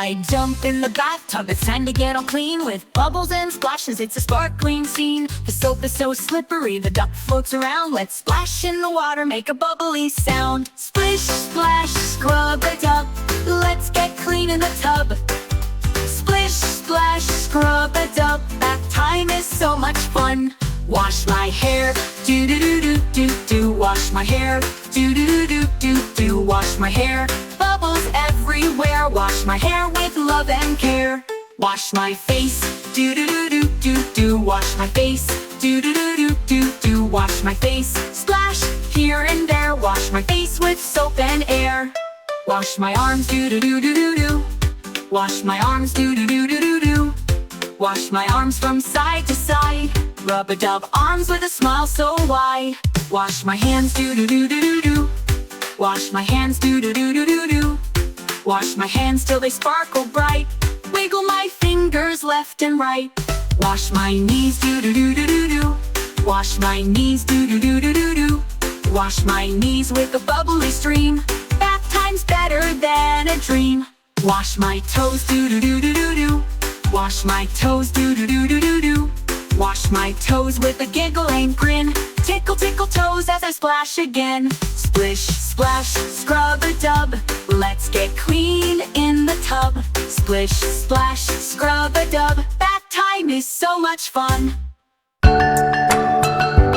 I jump in the bathtub, it's time to get all clean. With bubbles and splashes, it's a sparkling scene. The soap is so slippery, the duck floats around. Let's splash in the water, make a bubbly sound. Splish, splash, scrub it up, let's get clean in the tub. Splish, splash, scrub it up, bath time is so much fun. Wash my hair, do-do-do-do-do-do. Wash my hair, do-do-do-do-do-do. Wash my hair, bubbles everywhere. Wash my hair with love and care. Wash my face, do-do-do-do-do-do. Wash my face, do-do-do-do-do-do. Wash my face, splash here and there. Wash my face with soap and air. Wash my arms, do-do-do-do-do-do. Wash my arms, do-do-do-do-do-do. Wash my arms from side to side. Rub-a-dub arms with a smile so wide. Wash my hands, do-do-do-do-do-do. Wash my hands, do-do-do-do-do-do. Wash my hands till they sparkle bright. Wiggle my fingers left and right. Wash my knees, do-do-do-do-do-do. Wash my knees, do-do-do-do-do-do. Wash my knees with a bubbly stream. Bath time's better than a dream. Wash my toes, do-do-do-do-do-do. Wash my toes, do-do-do-do-do-do. Wash my toes with a giggle and grin. Tickle, tickle toes as I splash again. Splish, splash, scrub-a-dub, let's get clean in the tub. Splish, splash, scrub-a-dub, bath time is so much fun.